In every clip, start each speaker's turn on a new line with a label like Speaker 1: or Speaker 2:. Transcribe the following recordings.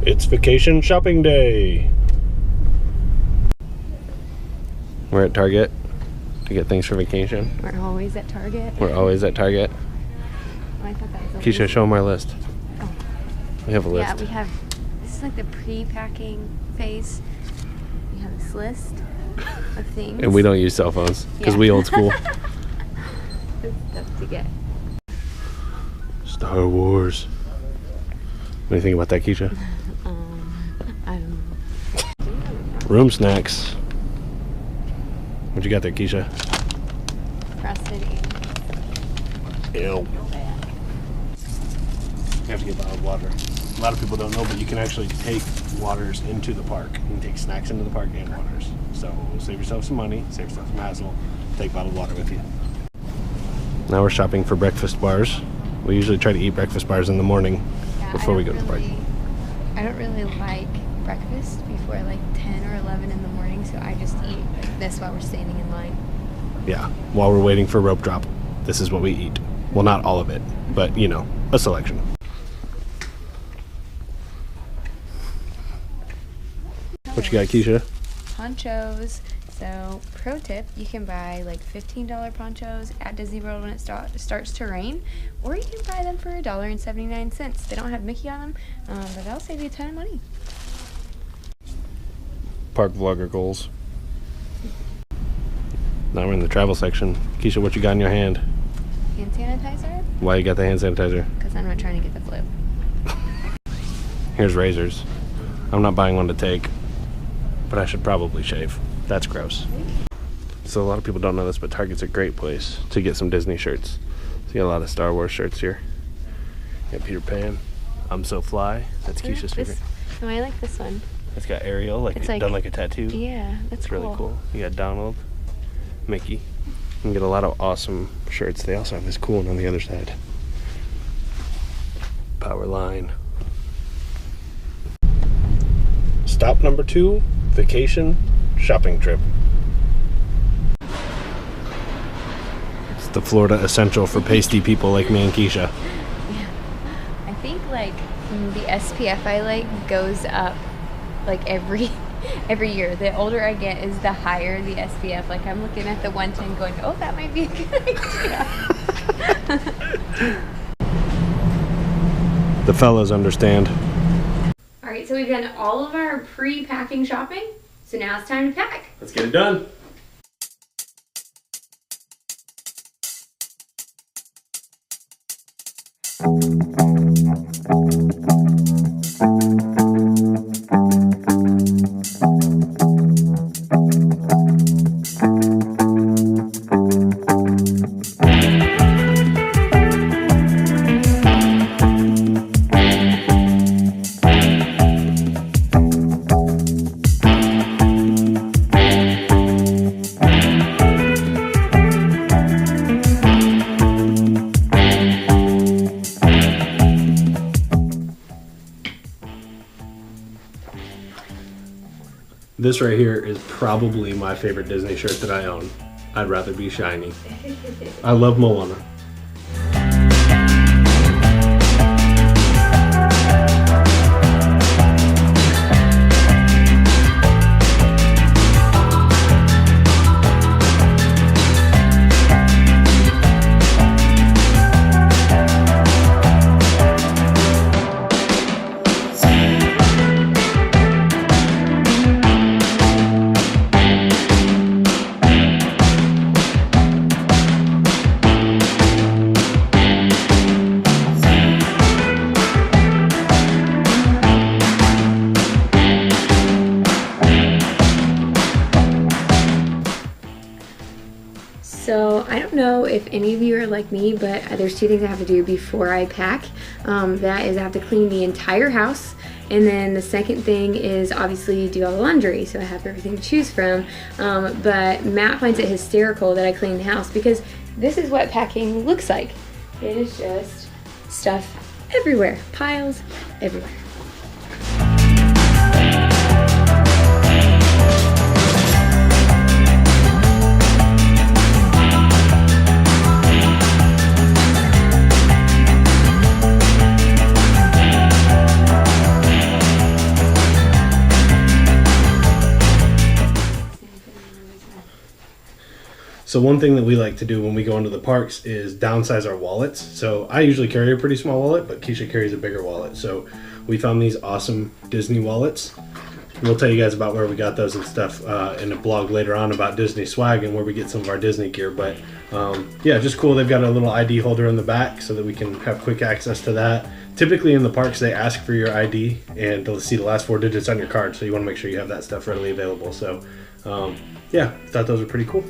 Speaker 1: It's vacation shopping day. We're at Target to get things for vacation.
Speaker 2: We're always at Target.
Speaker 1: We're always at Target.
Speaker 2: Oh, I thought that was
Speaker 1: Keisha, show them our list.
Speaker 2: Oh.
Speaker 1: We have a list.
Speaker 2: Yeah, we have, this is like the pre-packing phase. We have this list of things.
Speaker 1: And we don't use cell phones because we old school.
Speaker 2: Good stuff to get.
Speaker 1: Star Wars. What do you think about that, Keisha?
Speaker 2: I don't know.
Speaker 1: Room snacks. What you got there, Keisha?
Speaker 2: Frosted and
Speaker 1: Ew. You have to get bottled water. A lot of people don't know, but you can actually take waters into the park. You can take snacks into the park and waters. So save yourself some money, save yourself some hassle. Take bottled water with you. Now we're shopping for breakfast bars. We usually try to eat breakfast bars in the morning before we go to the park.
Speaker 2: I don't really like breakfast before like 10 or 11 in the morning, so I just eat this while we're standing in line.
Speaker 1: Yeah, while we're waiting for rope drop, this is what we eat. Well, not all of it, but you know, a selection. What you got, Keisha?
Speaker 2: Ponchos. So, pro tip, you can buy like $15 ponchos at Disney World when it starts to rain, or you can buy them for $1.79. They don't have Mickey on them, but that'll save you a ton of money.
Speaker 1: Park vlogger goals. Now we're in the travel section. Keisha, what you got in your hand?
Speaker 2: Hand sanitizer?
Speaker 1: Why you got the hand sanitizer?
Speaker 2: Because I'm not trying to get the flu.
Speaker 1: Here's razors. I'm not buying one to take, but I should probably shave. That's gross. So a lot of people don't know this, but Target's a great place to get some Disney shirts. So you got a lot of Star Wars shirts here. You got Peter Pan, I'm So Fly. That's Keisha's favorite.
Speaker 2: No, I like this one.
Speaker 1: It's got Ariel, like
Speaker 2: It's
Speaker 1: done like a tattoo.
Speaker 2: Yeah, that's cool.
Speaker 1: Really cool. You got Donald, Mickey. You can get a lot of awesome shirts. They also have this cool one on the other side. Power line. Stop number 2, vacation shopping trip. It's the Florida essential for pasty people like me and Keisha.
Speaker 2: Yeah. I think like the SPF I like goes up like every year. The older I get is the higher the SPF. Like I'm looking at the 110 going, oh, that might be a good idea.
Speaker 1: The fellas understand.
Speaker 2: All right, so we've done all of our pre-packing shopping. So now it's time to pack.
Speaker 1: Let's get it done. This right here is probably my favorite Disney shirt that I own. I'd rather be shiny. I love Moana.
Speaker 2: So I don't know if any of you are like me, but there's 2 things I have to do before I pack. That is I have to clean the entire house, and then the second thing is obviously do all the laundry, so I have everything to choose from. But Matt finds it hysterical that I clean the house because this is what packing looks like. It is just stuff everywhere, piles everywhere.
Speaker 1: So one thing that we like to do when we go into the parks is downsize our wallets. So I usually carry a pretty small wallet, but Keisha carries a bigger wallet. So we found these awesome Disney wallets. We'll tell you guys about where we got those and stuff in a blog later on about Disney swag and where we get some of our Disney gear. But yeah, just cool. They've got a little ID holder in the back so that we can have quick access to that. Typically in the parks, they ask for your ID and they'll see the last 4 digits on your card. So you want to make sure you have that stuff readily available. So yeah, thought those were pretty cool.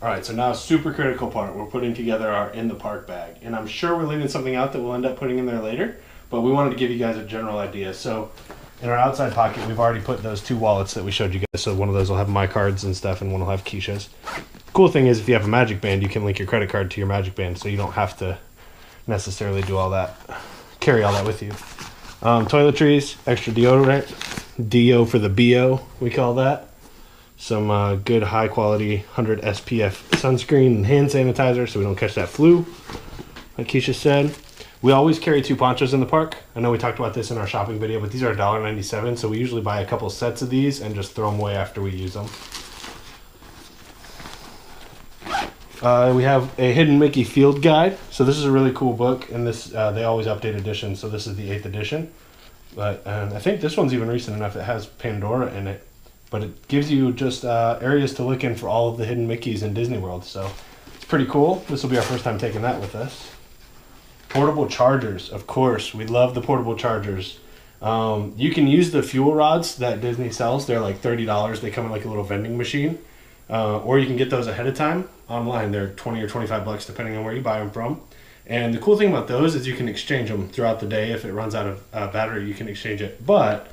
Speaker 1: Alright, so now a super critical part. We're putting together our in the park bag. And I'm sure we're leaving something out that we'll end up putting in there later, but we wanted to give you guys a general idea. So in our outside pocket, we've already put those 2 wallets that we showed you guys. So one of those will have my cards and stuff, and one will have Keisha's. Cool thing is if you have a Magic Band, you can link your credit card to your Magic Band, so you don't have to necessarily do all that, carry all that with you. Toiletries, extra deodorant, Dio for the BO, we call that. Some good high quality 100 SPF sunscreen and hand sanitizer so we don't catch that flu, like Keisha said. We always carry 2 ponchos in the park. I know we talked about this in our shopping video, but these are $1.97, so we usually buy a couple sets of these and just throw them away after we use them. We have a Hidden Mickey Field Guide. So this is a really cool book, and this they always update editions, so this is the 8th edition. But I think this one's even recent enough. It has Pandora in it. But it gives you just areas to look in for all of the hidden Mickeys in Disney World. So it's pretty cool. This will be our first time taking that with us. Portable chargers, of course. We love the portable chargers. You can use the fuel rods that Disney sells. They're like $30. They come in like a little vending machine. Or you can get those ahead of time online. They're 20 or 25 bucks depending on where you buy them from. And the cool thing about those is you can exchange them throughout the day. If it runs out of battery, you can exchange it. But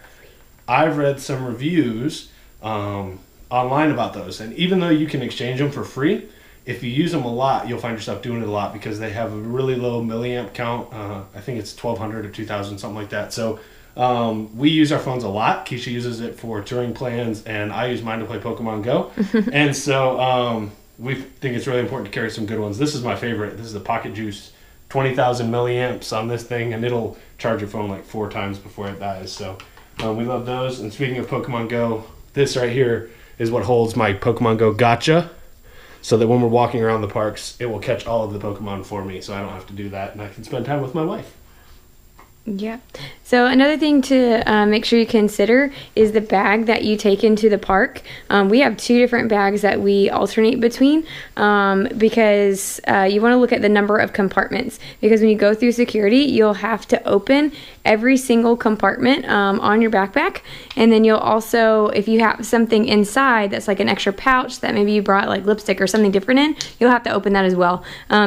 Speaker 1: I've read some reviews online about those, and even though you can exchange them for free, if you use them a lot, you'll find yourself doing it a lot because they have a really low milliamp count. I think it's 1200 or 2000, something like that. So we use our phones a lot. Keisha uses it for touring plans, and I use mine to play Pokemon Go. And so we think it's really important to carry some good ones. This is my favorite. This is the Pocket Juice, 20,000 milliamps on this thing, and it'll charge your phone like 4 times before it dies. So we love those. And speaking of Pokemon Go, this right here is what holds my Pokemon Go Gacha, so that when we're walking around the parks, it will catch all of the Pokemon for me, so I don't have to do that, and I can spend time with my wife.
Speaker 2: Yeah. So another thing to make sure you consider is the bag that you take into the park. We have 2 different bags that we alternate between because you want to look at the number of compartments, because when you go through security, you'll have to open every single compartment on your backpack, and then you'll also, if you have something inside that's like an extra pouch that maybe you brought like lipstick or something different in, you'll have to open that as well.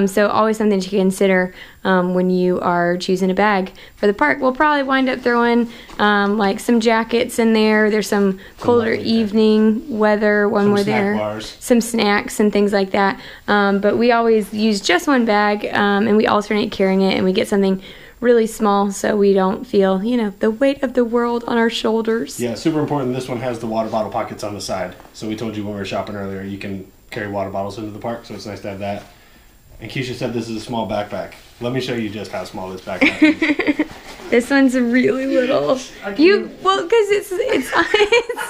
Speaker 2: So always something to consider when you are choosing a bag for the park. We'll probably wind up throwing like some jackets in there. There's some colder evening weather when we're there.
Speaker 1: Bars. Some
Speaker 2: snacks and things like that. But we always use just one bag, and we alternate carrying it, and we get something really small so we don't feel, you know, the weight of the world on our shoulders.
Speaker 1: Yeah, super important. This one has the water bottle pockets on the side. So we told you when we were shopping earlier, you can carry water bottles into the park, so it's nice to have that. And Keisha said this is a small backpack. Let me show you just how small this backpack is.
Speaker 2: This one's really little. Because it's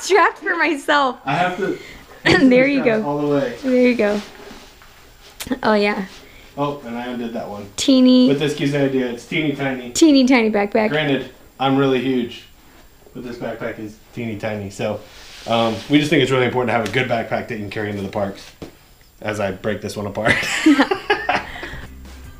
Speaker 2: strapped for myself.
Speaker 1: I have to.
Speaker 2: There you go.
Speaker 1: All the way.
Speaker 2: There you go. Oh yeah.
Speaker 1: Oh, and I undid that one.
Speaker 2: Teeny.
Speaker 1: But this gives you an idea. It's teeny tiny.
Speaker 2: Teeny tiny backpack.
Speaker 1: Granted, I'm really huge, but this backpack is teeny tiny. So we just think it's really important to have a good backpack that you can carry into the parks. As I break this one apart.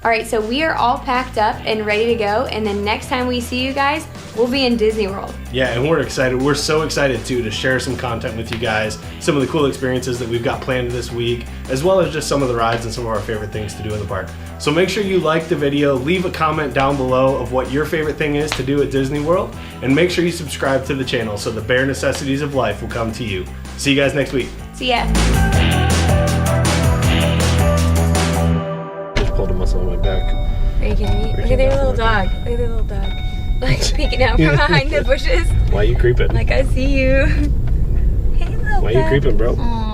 Speaker 2: All right, so we are all packed up and ready to go, and then next time we see you guys, we'll be in Disney World.
Speaker 1: Yeah, and we're excited. We're so excited too to share some content with you guys, some of the cool experiences that we've got planned this week, as well as just some of the rides and some of our favorite things to do in the park. So make sure you like the video, leave a comment down below of what your favorite thing is to do at Disney World, and make sure you subscribe to the channel so the bare necessities of life will come to you. See you guys next week.
Speaker 2: See ya.
Speaker 1: Just pulled a muscle on my back.
Speaker 2: Are you kidding me? Look at their little dog. Look at their little dog. Like peeking out from behind the bushes.
Speaker 1: Why are you creeping?
Speaker 2: Like, I see you. Hey, little
Speaker 1: Why are you creeping, bro?
Speaker 2: Aww.